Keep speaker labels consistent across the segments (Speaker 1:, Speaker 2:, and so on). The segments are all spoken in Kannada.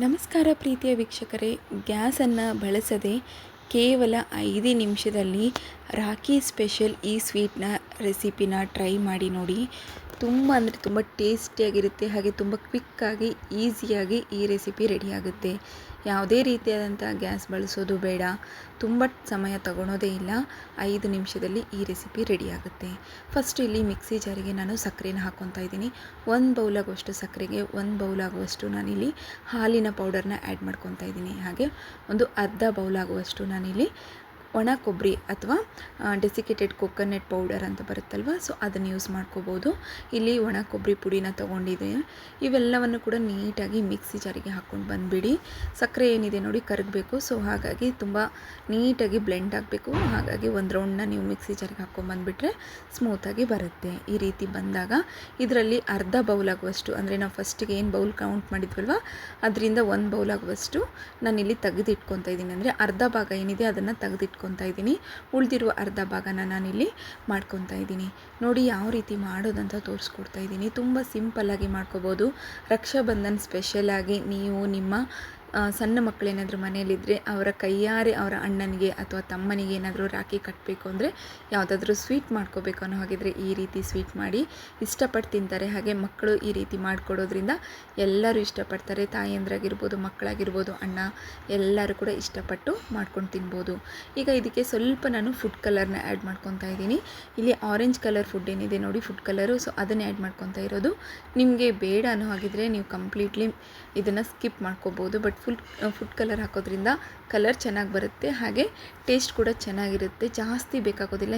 Speaker 1: ನಮಸ್ಕಾರ ಪ್ರೀತಿಯ ವೀಕ್ಷಕರೇ, ಗ್ಯಾಸನ್ನು ಬಳಸದೆ ಕೇವಲ 5 ನಿಮಿಷದಲ್ಲಿ ರಾಖಿ ಸ್ಪೆಷಲ್ ಈ ಸ್ವೀಟ್ನ ರೆಸಿಪಿನ ಟ್ರೈ ಮಾಡಿ ನೋಡಿ. ತುಂಬ ಅಂದರೆ ತುಂಬ ಟೇಸ್ಟಿಯಾಗಿರುತ್ತೆ. ಹಾಗೆ ತುಂಬ ಕ್ವಿಕ್ಕಾಗಿ ಈಸಿಯಾಗಿ ಈ ರೆಸಿಪಿ ರೆಡಿಯಾಗುತ್ತೆ. ಯಾವುದೇ ರೀತಿಯಾದಂಥ ಗ್ಯಾಸ್ ಬಳಸೋದು ಬೇಡ, ತುಂಬ ಸಮಯ ತಗೊಳೋದೇ ಇಲ್ಲ. 5 ನಿಮಿಷದಲ್ಲಿ ಈ ರೆಸಿಪಿ ರೆಡಿಯಾಗುತ್ತೆ. ಫಸ್ಟ್ ಇಲ್ಲಿ ಮಿಕ್ಸಿ ಜಾರಿಗೆ ನಾನು ಸಕ್ಕರೆನ ಹಾಕ್ಕೊತಾ ಇದ್ದೀನಿ. 1 ಬೌಲ್ ಆಗುವಷ್ಟು ಸಕ್ಕರೆಗೆ 1 ಬೌಲ್ ಆಗುವಷ್ಟು ನಾನಿಲ್ಲಿ ಹಾಲಿನ ಪೌಡರ್ನ ಆ್ಯಡ್ ಮಾಡ್ಕೊತಾ ಇದ್ದೀನಿ. ಹಾಗೆ ಒಂದು ಅರ್ಧ ಬೌಲ್ ಆಗುವಷ್ಟು ನಾನಿಲ್ಲಿ ಒಣ ಕೊಬ್ಬರಿ ಅಥವಾ ಡೆಸಿಕೇಟೆಡ್ ಕೊಕೊನಟ್ ಪೌಡರ್ ಅಂತ ಬರುತ್ತಲ್ವ, ಸೊ ಅದನ್ನು ಯೂಸ್ ಮಾಡ್ಕೋಬೋದು. ಇಲ್ಲಿ ಒಣ ಕೊಬ್ಬರಿ ಪುಡಿನ ತೊಗೊಂಡಿದೆ. ಇವೆಲ್ಲವನ್ನು ಕೂಡ ನೀಟಾಗಿ ಮಿಕ್ಸಿ ಜಾರಿಗೆ ಹಾಕ್ಕೊಂಡು ಬಂದುಬಿಡಿ. ಸಕ್ಕರೆ ಏನಿದೆ ನೋಡಿ ಕರಗಬೇಕು, ಸೊ ಹಾಗಾಗಿ ತುಂಬ ನೀಟಾಗಿ ಬ್ಲೆಂಡ್ ಆಗಬೇಕು. ಹಾಗಾಗಿ ಒಂದು ರೌಂಡನ್ನ ನೀವು ಮಿಕ್ಸಿ ಜಾರಿಗೆ ಹಾಕ್ಕೊಂಡು ಬಂದುಬಿಟ್ರೆ ಸ್ಮೂತಾಗಿ ಬರುತ್ತೆ. ಈ ರೀತಿ ಬಂದಾಗ ಇದರಲ್ಲಿ ಅರ್ಧ ಬೌಲ್ ಆಗುವಷ್ಟು, ಅಂದರೆ ನಾವು ಫಸ್ಟಿಗೆ ಏನು ಬೌಲ್ ಕೌಂಟ್ ಮಾಡಿದ್ವಲ್ವ ಅದರಿಂದ 1 ಬೌಲ್ ಆಗುವಷ್ಟು ನಾನಿಲ್ಲಿ ತೆಗೆದಿಟ್ಕೊತಾ ಇದ್ದೀನಿ. ಅಂದರೆ ಅರ್ಧ ಭಾಗ ಏನಿದೆ ಅದನ್ನು ತೆಗೆದಿಟ್ಕೊತಾ ಇದ್ದೀನಿ. ಉಳಿದಿರುವ ಅರ್ಧ ಭಾಗನ ನಾನಿಲ್ಲಿ ಮಾಡ್ಕೊತಾ ಇದ್ದೀನಿ. ನೋಡಿ ಯಾವ ರೀತಿ ಮಾಡೋದಂತ ತೋರಿಸ್ಕೊಡ್ತಾ ಇದ್ದೀನಿ. ತುಂಬ ಸಿಂಪಲ್ಲಾಗಿ ಮಾಡ್ಕೋಬೋದು. ರಕ್ಷಾಬಂಧನ್ ಸ್ಪೆಷಲಾಗಿ ನೀವು ನಿಮ್ಮ ಸಣ್ಣ ಮಕ್ಕಳೇನಾದರೂ ಮನೆಯಲ್ಲಿದ್ದರೆ ಅವರ ಕೈಯಾರೆ ಅವರ ಅಣ್ಣನಿಗೆ ಅಥವಾ ತಮ್ಮನಿಗೆ ಏನಾದರೂ ರಾಖಿ ಕಟ್ಟಬೇಕು ಅಂದರೆ, ಯಾವುದಾದ್ರೂ ಸ್ವೀಟ್ ಮಾಡ್ಕೋಬೇಕು ಅನ್ನೋ ಹಾಗಿದ್ರೆ ಈ ರೀತಿ ಸ್ವೀಟ್ ಮಾಡಿ ಇಷ್ಟಪಟ್ಟು ತಿಂತಾರೆ. ಹಾಗೆ ಮಕ್ಕಳು ಈ ರೀತಿ ಮಾಡಿಕೊಡೋದ್ರಿಂದ ಎಲ್ಲರೂ ಇಷ್ಟಪಡ್ತಾರೆ. ತಾಯಿಯಂದ್ರಾಗಿರ್ಬೋದು, ಮಕ್ಕಳಾಗಿರ್ಬೋದು, ಅಣ್ಣ ಎಲ್ಲರೂ ಕೂಡ ಇಷ್ಟಪಟ್ಟು ಮಾಡ್ಕೊಂಡು ತಿನ್ಬೋದು. ಈಗ ಇದಕ್ಕೆ ಸ್ವಲ್ಪ ನಾನು ಫುಡ್ ಕಲರ್ನ ಆ್ಯಡ್ ಮಾಡ್ಕೊತಾ ಇದ್ದೀನಿ. ಇಲ್ಲಿ ಆರೆಂಜ್ ಕಲರ್ ಫುಡ್ ಏನಿದೆ ನೋಡಿ, ಫುಡ್ ಕಲರು, ಸೊ ಅದನ್ನೇ ಆ್ಯಡ್ ಮಾಡ್ಕೊತಾ ಇರೋದು. ನಿಮಗೆ ಬೇಡ ಅನ್ನೋ ಹಾಗಿದ್ರೆ ನೀವು ಕಂಪ್ಲೀಟ್ಲಿ ಇದನ್ನು ಸ್ಕಿಪ್ ಮಾಡ್ಕೋಬೋದು. ಬಟ್ ಫುಡ್ ಕಲರ್ ಹಾಕೋದ್ರಿಂದ ಕಲರ್ ಚೆನ್ನಾಗಿ ಬರುತ್ತೆ, ಹಾಗೆ ಟೇಸ್ಟ್ ಕೂಡ ಚೆನ್ನಾಗಿರುತ್ತೆ. ಜಾಸ್ತಿ ಬೇಕಾಗೋದಿಲ್ಲ,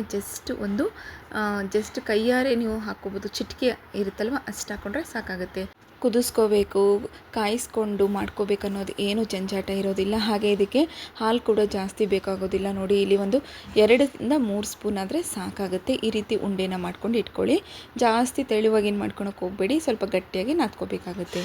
Speaker 1: ಜಸ್ಟ್ ಕೈಯಾರೆ ನೀವು ಹಾಕ್ಕೋಬೋದು. ಚಿಟಿಕೆ ಇರುತ್ತಲ್ವ ಅಷ್ಟು ಹಾಕ್ಕೊಂಡ್ರೆ ಸಾಕಾಗುತ್ತೆ. ಕುದಿಸ್ಕೋಬೇಕು, ಕಾಯಿಸ್ಕೊಂಡು ಮಾಡ್ಕೋಬೇಕು ಅನ್ನೋದು ಏನು ಜಂಜಾಟ ಇರೋದಿಲ್ಲ. ಹಾಗೆ ಇದಕ್ಕೆ ಹಾಲು ಕೂಡ ಜಾಸ್ತಿ ಬೇಕಾಗೋದಿಲ್ಲ. ನೋಡಿ ಇಲ್ಲಿ ಒಂದು 2-3 ಸ್ಪೂನ್ ಆದರೆ ಸಾಕಾಗುತ್ತೆ. ಈ ರೀತಿ ಉಂಡೆನ ಮಾಡ್ಕೊಂಡು ಇಟ್ಕೊಳ್ಳಿ. ಜಾಸ್ತಿ ತೆಳುವಾಗಿ ಏನು ಮಾಡ್ಕೊಳಕ್ಕೆ ಹೋಗಬೇಡಿ, ಸ್ವಲ್ಪ ಗಟ್ಟಿಯಾಗಿ ನಾದ್ಕೋಬೇಕಾಗುತ್ತೆ.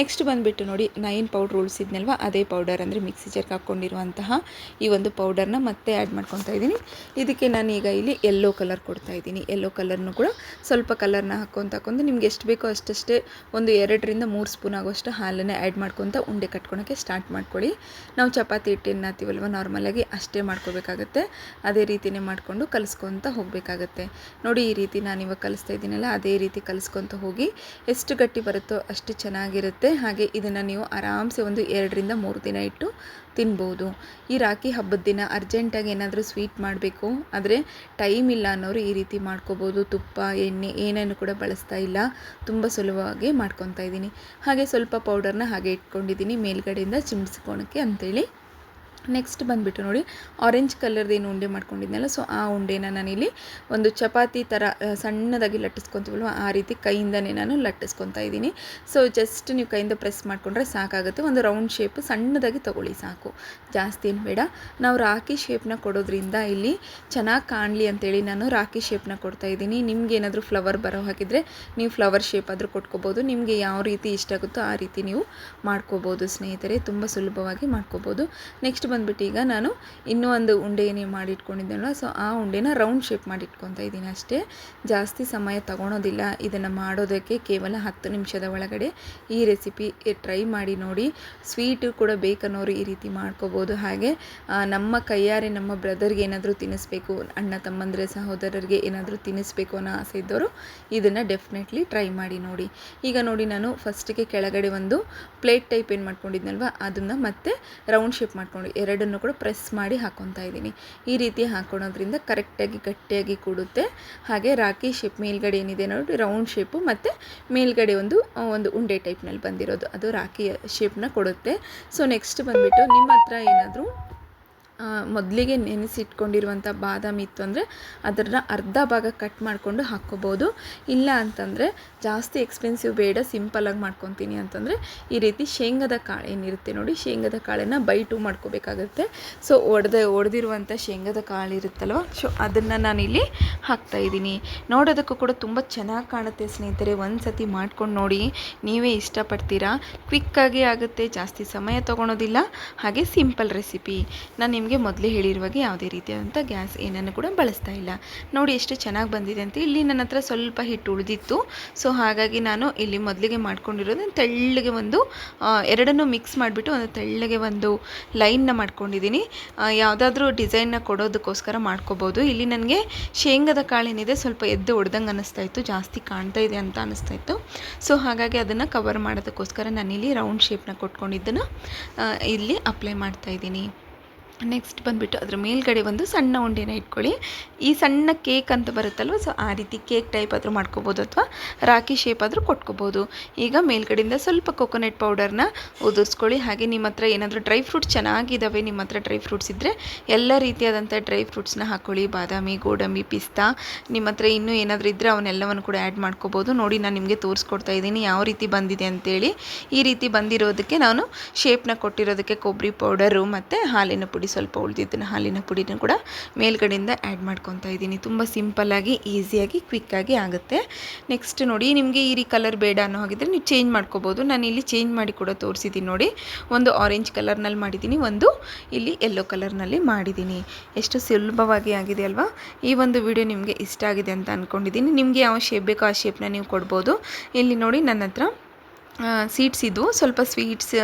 Speaker 1: ನೆಕ್ಸ್ಟ್ ಬಂದುಬಿಟ್ಟು ನೋಡಿ 9 ಪೌಡ್ರ್ ಉಳಿಸಿದ್ನಲ್ವ, ಅದೇ ಪೌಡರ್ ಅಂದರೆ ಮಿಕ್ಸಿ ಜಾರ್ಗೆ ಹಾಕ್ಕೊಂಡಿರುವಂತಹ ಈ ಒಂದು ಪೌಡರ್ನ ಮತ್ತೆ ಆ್ಯಡ್ ಮಾಡ್ಕೊತಾ ಇದ್ದೀನಿ. ಇದಕ್ಕೆ ನಾನು ಈಗ ಇಲ್ಲಿ ಯೆಲ್ಲೋ ಕಲರ್ ಕೊಡ್ತಾ ಇದ್ದೀನಿ. ಯೆಲ್ಲೋ ಕಲರ್ನು ಕೂಡ ಸ್ವಲ್ಪ ಕಲರ್ನ ಹಾಕ್ಕೊಂಡು ನಿಮ್ಗೆ ಎಷ್ಟು ಬೇಕೋ ಅಷ್ಟಷ್ಟೇ ಒಂದು 2-3 ಸ್ಪೂನ್ ಆಗೋಷ್ಟು ಹಾಲನ್ನು ಆ್ಯಡ್ ಮಾಡ್ಕೊತ ಉಂಡೆ ಕಟ್ಕೊಳಕ್ಕೆ ಸ್ಟಾರ್ಟ್ ಮಾಡ್ಕೊಳ್ಳಿ. ನಾವು ಚಪಾತಿ ಹಿಟ್ಟನ್ನು ಹಾಕ್ತೀವಲ್ವ ನಾರ್ಮಲಾಗಿ ಅಷ್ಟೇ ಮಾಡ್ಕೋಬೇಕಾಗತ್ತೆ. ಅದೇ ರೀತಿಯೇ ಮಾಡಿಕೊಂಡು ಕಲಿಸ್ಕೊತ ಹೋಗಬೇಕಾಗತ್ತೆ. ನೋಡಿ ಈ ರೀತಿ ನಾನಿವಾಗ ಕಲಿಸ್ತಾ ಇದ್ದೀನಲ್ಲ, ಅದೇ ರೀತಿ ಕಲಿಸ್ಕೊತ ಹೋಗಿ ಎಷ್ಟು ಗಟ್ಟಿ ಬರುತ್ತೋ ಅಷ್ಟು ಚೆನ್ನಾಗಿರುತ್ತೆ. ಹಾಗೆ ಇದನ್ನು ನೀವು ಆರಾಮ್ಸೆ ಒಂದು 2-3 ದಿನ ಇಟ್ಟು ತಿನ್ಬೋದು. ಈ ರಾಖಿ ಹಬ್ಬದ ದಿನ ಅರ್ಜೆಂಟಾಗಿ ಏನಾದರೂ ಸ್ವೀಟ್ ಮಾಡಬೇಕು ಆದರೆ ಟೈಮ್ ಇಲ್ಲ ಅನ್ನೋರು ಈ ರೀತಿ ಮಾಡ್ಕೋಬೋದು. ತುಪ್ಪ, ಎಣ್ಣೆ ಏನೇನು ಕೂಡ ಬಳಸ್ತಾ ಇಲ್ಲ, ತುಂಬ ಸುಲಭವಾಗಿ ಮಾಡ್ಕೊತಾ ಇದ್ದೀನಿ. ಹಾಗೆ ಸ್ವಲ್ಪ ಪೌಡರ್ನ ಹಾಗೆ ಇಟ್ಕೊಂಡಿದ್ದೀನಿ ಮೇಲ್ಗಡೆಯಿಂದ ಚಿಮ್ಸ್ಕೊಳಕ್ಕೆ ಅಂತೇಳಿ. ನೆಕ್ಸ್ಟ್ ಬಂದುಬಿಟ್ಟು ನೋಡಿ ಆರೆಂಜ್ ಕಲರ್ದೇನು ಉಂಡೆ ಮಾಡ್ಕೊಂಡಿದ್ನಲ್ಲ, ಸೊ ಆ ಉಂಡೆನ ನಾನಿಲ್ಲಿ ಒಂದು ಚಪಾತಿ ಥರ ಸಣ್ಣದಾಗಿ ಲಟ್ಟಿಸ್ಕೊತೀವಲ್ವ ಆ ರೀತಿ ಕೈಯಿಂದನೇ ನಾನು ಲಟ್ಟಿಸ್ಕೊತಾ ಇದ್ದೀನಿ. ಸೊ ಜಸ್ಟ್ ನೀವು ಕೈಯಿಂದ ಪ್ರೆಸ್ ಮಾಡಿಕೊಂಡ್ರೆ ಸಾಕಾಗುತ್ತೆ. ಒಂದು ರೌಂಡ್ ಶೇಪ್ ಸಣ್ಣದಾಗಿ ತೊಗೊಳ್ಳಿ ಸಾಕು, ಜಾಸ್ತಿ ಏನು ಬೇಡ. ನಾವು ರಾಖಿ ಶೇಪ್ನ ಕೊಡೋದ್ರಿಂದ ಇಲ್ಲಿ ಚೆನ್ನಾಗಿ ಕಾಣಲಿ ಅಂತೇಳಿ ನಾನು ರಾಖಿ ಶೇಪ್ನ ಕೊಡ್ತಾ ಇದ್ದೀನಿ. ನಿಮ್ಗೆ ಏನಾದರೂ ಫ್ಲವರ್ ಬರೋ ಹಾಕಿದರೆ ನೀವು ಫ್ಲವರ್ ಶೇಪ್ ಆದರೂ ಕೊಟ್ಕೋಬೋದು. ನಿಮಗೆ ಯಾವ ರೀತಿ ಇಷ್ಟ ಆಗುತ್ತೋ ಆ ರೀತಿ ನೀವು ಮಾಡ್ಕೋಬೋದು ಸ್ನೇಹಿತರೆ, ತುಂಬ ಸುಲಭವಾಗಿ ಮಾಡ್ಕೋಬೋದು. ನೆಕ್ಸ್ಟ್ ಬಂದುಬಿಟ್ಟು ಈಗ ನಾನು ಇನ್ನೂ ಒಂದು ಉಂಡೆ ಏನು ಮಾಡಿಟ್ಕೊಂಡಿದ್ದೆನಲ್ಲ, ಸೊ ಆ ಉಂಡೆನ ರೌಂಡ್ ಶೇಪ್ ಮಾಡಿ ಇಟ್ಕೊತಾ ಇದ್ದೀನಿ ಅಷ್ಟೇ. ಜಾಸ್ತಿ ಸಮಯ ತಗೊಳೋದಿಲ್ಲ. ಇದನ್ನು ಮಾಡೋದಕ್ಕೆ ಕೇವಲ 10 ನಿಮಿಷದ ಒಳಗಡೆ ಈ ರೆಸಿಪಿ ಟ್ರೈ ಮಾಡಿ ನೋಡಿ. ಸ್ವೀಟು ಕೂಡ ಬೇಕನ್ನೋರು ಈ ರೀತಿ ಮಾಡ್ಕೋಬೋದು. ಹಾಗೆ ನಮ್ಮ ಕೈಯಾರೆ ನಮ್ಮ ಬ್ರದರ್ಗೆ ಏನಾದರೂ ತಿನ್ನಿಸ್ಬೇಕು, ಅಣ್ಣ ತಮ್ಮಂದರೆ ಸಹೋದರರಿಗೆ ಏನಾದರೂ ತಿನ್ನಿಸ್ಬೇಕು ಅನ್ನೋ ಆಸೆ ಇದ್ದವರು ಇದನ್ನು ಡೆಫಿನೆಟ್ಲಿ ಟ್ರೈ ಮಾಡಿ ನೋಡಿ. ಈಗ ನೋಡಿ ನಾನು ಫಸ್ಟಿಗೆ ಕೆಳಗಡೆ ಒಂದು ಪ್ಲೇಟ್ ಟೈಪ್ ಏನು ಮಾಡ್ಕೊಂಡಿದ್ನಲ್ವ ಅದನ್ನು ಮತ್ತೆ ರೌಂಡ್ ಶೇಪ್ ಮಾಡ್ಕೊಂಡು ಎರಡನ್ನು ಕೂಡ ಪ್ರೆಸ್ ಮಾಡಿ ಹಾಕ್ಕೊತಾ ಇದ್ದೀನಿ. ಈ ರೀತಿ ಹಾಕ್ಕೊಳೋದ್ರಿಂದ ಕರೆಕ್ಟಾಗಿ ಗಟ್ಟಿಯಾಗಿ ಕೂಡುತ್ತೆ. ಹಾಗೆ ರಾಖಿ ಶೇಪ್ ಮೇಲ್ಗಡೆ ಏನಿದೆ ನೋಡಿ ರೌಂಡ್ ಶೇಪು, ಮತ್ತು ಮೇಲ್ಗಡೆ ಒಂದು ಉಂಡೆ ಟೈಪ್ನಲ್ಲಿ ಬಂದಿರೋದು ಅದು ರಾಖಿ ಶೇಪ್ನ ಕೊಡುತ್ತೆ. ಸೊ ನೆಕ್ಸ್ಟ್ ಬಂದುಬಿಟ್ಟು ನಿಮ್ಮ ಹತ್ರ ಏನಾದರೂ ಮೊದಲಿಗೆ ನೆನೆಸಿಟ್ಕೊಂಡಿರುವಂಥ ಬಾದಾಮಿ ಇತ್ತು ಅಂದರೆ ಅದರ ಅರ್ಧ ಭಾಗ ಕಟ್ ಮಾಡಿಕೊಂಡು ಹಾಕ್ಕೋಬೋದು. ಇಲ್ಲ ಅಂತಂದರೆ ಜಾಸ್ತಿ ಎಕ್ಸ್ಪೆನ್ಸಿವ್ ಬೇಡ, ಸಿಂಪಲ್ಲಾಗಿ ಮಾಡ್ಕೊತೀನಿ ಅಂತಂದರೆ ಈ ರೀತಿ ಶೇಂಗದ ಕಾಳು ಏನಿರುತ್ತೆ ನೋಡಿ, ಶೇಂಗದ ಕಾಳನ್ನು ಬೈ 2 ಮಾಡ್ಕೋಬೇಕಾಗುತ್ತೆ. ಸೊ ಒಡೆದಿರುವಂಥ ಶೇಂಗದ ಕಾಳು ಇರುತ್ತಲ್ವ, ಸೊ ಅದನ್ನು ನಾನಿಲ್ಲಿ ಹಾಕ್ತಾಯಿದ್ದೀನಿ. ನೋಡೋದಕ್ಕೂ ಕೂಡ ತುಂಬ ಚೆನ್ನಾಗಿ ಕಾಣುತ್ತೆ ಸ್ನೇಹಿತರೆ. ಒಂದು ಸತಿ ಮಾಡ್ಕೊಂಡು ನೋಡಿ, ನೀವೇ ಇಷ್ಟಪಡ್ತೀರಾ. ಕ್ವಿಕ್ಕಾಗಿ ಆಗುತ್ತೆ, ಜಾಸ್ತಿ ಸಮಯ ತೊಗೊಳೋದಿಲ್ಲ, ಹಾಗೆ ಸಿಂಪಲ್ ರೆಸಿಪಿ. ನಾನು ನಿಮಗೆ ಮೊದಲೇ ಹೇಳಿರುವಾಗೆ ಯಾವುದೇ ರೀತಿಯಾದಂಥ ಗ್ಯಾಸ್ ಏನನ್ನು ಕೂಡ ಬಳಸ್ತಾ ಇಲ್ಲ. ನೋಡಿ ಎಷ್ಟು ಚೆನ್ನಾಗಿ ಬಂದಿದೆ ಅಂತ. ಇಲ್ಲಿ ನನ್ನ ಹತ್ರ ಸ್ವಲ್ಪ ಹಿಟ್ಟು ಉಳಿದಿತ್ತು, ಸೊ ಹಾಗಾಗಿ ನಾನು ಇಲ್ಲಿ ಮೊದಲಿಗೆ ಮಾಡ್ಕೊಂಡಿರೋದು ತೆಳ್ಳಗೆ ಒಂದು ಎರಡನ್ನೂ ಮಿಕ್ಸ್ ಮಾಡಿಬಿಟ್ಟು ಒಂದು ತೆಳ್ಳಗೆ ಒಂದು ಲೈನ್ನ ಮಾಡ್ಕೊಂಡಿದ್ದೀನಿ. ಯಾವುದಾದ್ರೂ ಡಿಸೈನ್ನ ಕೊಡೋದಕ್ಕೋಸ್ಕರ ಮಾಡ್ಕೋಬೋದು. ಇಲ್ಲಿ ನನಗೆ ಶೇಂಗದ ಕಾಳೇನಿದೆ ಸ್ವಲ್ಪ ಎದ್ದು ಹೊಡೆದಂಗೆ ಅನ್ನಿಸ್ತಾ ಇತ್ತು, ಜಾಸ್ತಿ ಕಾಣ್ತಾ ಇದೆ ಅಂತ ಅನ್ನಿಸ್ತಾ ಇತ್ತು. ಸೊ ಹಾಗಾಗಿ ಅದನ್ನು ಕವರ್ ಮಾಡೋದಕ್ಕೋಸ್ಕರ ನಾನಿಲ್ಲಿ ರೌಂಡ್ ಶೇಪ್ನ ಕೊಟ್ಕೊಂಡಿದ್ದನ್ನು ಇಲ್ಲಿ ಅಪ್ಲೈ ಮಾಡ್ತಾ ಇದ್ದೀನಿ. ನೆಕ್ಸ್ಟ್ ಬಂದುಬಿಟ್ಟು ಅದರ ಮೇಲ್ಗಡೆ ಒಂದು ಸಣ್ಣ ಉಂಡೆನ ಇಟ್ಕೊಳ್ಳಿ. ಈ ಸಣ್ಣ ಕೇಕ್ ಅಂತ ಬರುತ್ತಲ್ವ, ಸೊ ಆ ರೀತಿ ಕೇಕ್ ಟೈಪ್ ಆದರೂ ಮಾಡ್ಕೋಬೋದು ಅಥವಾ ರಾಖಿ ಶೇಪ್ ಆದರೂ ಕೊಟ್ಕೋಬೋದು. ಈಗ ಮೇಲ್ಗಡೆಯಿಂದ ಸ್ವಲ್ಪ ಕೊಕೊನಟ್ ಪೌಡರ್ನ ಉದುರಿಸ್ಕೊಳ್ಳಿ. ಹಾಗೆ ನಿಮ್ಮ ಹತ್ರ ಏನಾದರೂ ಡ್ರೈ ಫ್ರೂಟ್ಸ್ ಚೆನ್ನಾಗಿದ್ದಾವೆ, ನಿಮ್ಮ ಹತ್ರ ಡ್ರೈ ಫ್ರೂಟ್ಸ್ ಇದ್ದರೆ ಎಲ್ಲ ರೀತಿಯಾದಂಥ ಡ್ರೈ ಫ್ರೂಟ್ಸ್ನ ಹಾಕ್ಕೊಳ್ಳಿ. ಬಾದಾಮಿ, ಗೋಡಂಬಿ, ಪಿಸ್ತಾ, ನಿಮ್ಮ ಹತ್ರ ಇನ್ನೂ ಏನಾದರೂ ಇದ್ದರೆ ಅವನ್ನೆಲ್ಲವನ್ನು ಕೂಡ ಆ್ಯಡ್ ಮಾಡ್ಕೋಬೋದು. ನೋಡಿ ನಾನು ನಿಮಗೆ ತೋರಿಸ್ಕೊಡ್ತಾ ಇದ್ದೀನಿ ಯಾವ ರೀತಿ ಬಂದಿದೆ ಅಂತೇಳಿ. ಈ ರೀತಿ ಬಂದಿರೋದಕ್ಕೆ ನಾನು ಶೇಪ್ನ ಕೊಟ್ಟಿರೋದಕ್ಕೆ ಕೊಬ್ಬರಿ ಪೌಡರು ಮತ್ತು ಹಾಲಿನ ಪುಡಿ ಸ್ವಲ್ಪ ಉಳಿದಿದ್ದನ್ನು ಹಾಲಿನ ಪುಡಿನ ಕೂಡ ಮೇಲ್ಗಡೆಯಿಂದ ಆ್ಯಡ್ ಮಾಡ್ಕೊತಾ ಇದ್ದೀನಿ. ತುಂಬ ಸಿಂಪಲ್ಲಾಗಿ, ಈಸಿಯಾಗಿ, ಕ್ವಿಕ್ಕಾಗಿ ಆಗುತ್ತೆ. ನೆಕ್ಸ್ಟ್ ನೋಡಿ, ನಿಮಗೆ ಈ ಕಲರ್ ಬೇಡ ಅನ್ನೋ ಹಾಗಿದ್ರೆ ನೀವು ಚೇಂಜ್ ಮಾಡ್ಕೋಬೋದು. ನಾನು ಇಲ್ಲಿ ಚೇಂಜ್ ಮಾಡಿ ಕೂಡ ತೋರಿಸಿದ್ದೀನಿ ನೋಡಿ. ಒಂದು ಆರೆಂಜ್ ಕಲರ್ನಲ್ಲಿ ಮಾಡಿದ್ದೀನಿ, ಒಂದು ಇಲ್ಲಿ ಯೆಲ್ಲೋ ಕಲರ್ನಲ್ಲಿ ಮಾಡಿದ್ದೀನಿ. ಎಷ್ಟು ಸುಲಭವಾಗಿ ಆಗಿದೆ ಅಲ್ವಾ? ಈ ಒಂದು ವಿಡಿಯೋ ನಿಮಗೆ ಇಷ್ಟ ಆಗಿದೆ ಅಂತ ಅಂದ್ಕೊಂಡಿದ್ದೀನಿ. ನಿಮಗೆ ಯಾವ ಶೇಪ್ ಬೇಕೋ ಆ ಶೇಪ್ನ ನೀವು ಕೊಡ್ಬೋದು. ಇಲ್ಲಿ ನೋಡಿ ನನ್ನ ಹತ್ರ ಸೀಡ್ಸ್ ಇದ್ವು, ಸ್ವಲ್ಪ ಸ್ವೀಟ್ಸ್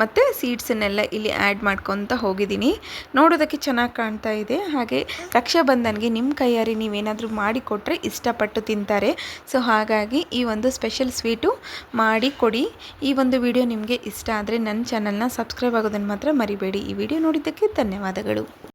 Speaker 1: ಮತ್ತು ಸೀಡ್ಸನ್ನೆಲ್ಲ ಇಲ್ಲಿ ಆ್ಯಡ್ ಮಾಡ್ಕೊತ ಹೋಗಿದ್ದೀನಿ. ನೋಡೋದಕ್ಕೆ ಚೆನ್ನಾಗಿ ಕಾಣ್ತಾ ಇದೆ. ಹಾಗೆ ರಕ್ಷಾಬಂಧನ್ಗೆ ನಿಮ್ಮ ಕೈಯಾರಿ ನೀವೇನಾದರೂ ಮಾಡಿಕೊಟ್ರೆ ಇಷ್ಟಪಟ್ಟು ತಿಂತಾರೆ. ಸೊ ಹಾಗಾಗಿ ಈ ಒಂದು ಸ್ಪೆಷಲ್ ಸ್ವೀಟು ಮಾಡಿ ಕೊಡಿ. ಈ ಒಂದು ವಿಡಿಯೋ ನಿಮಗೆ ಇಷ್ಟ ಆದರೆ ನನ್ನ ಚಾನಲ್ನ ಸಬ್ಸ್ಕ್ರೈಬ್ ಆಗೋದನ್ನು ಮಾತ್ರ ಮರಿಬೇಡಿ. ಈ ವಿಡಿಯೋ ನೋಡಿದ್ದಕ್ಕೆ ಧನ್ಯವಾದಗಳು.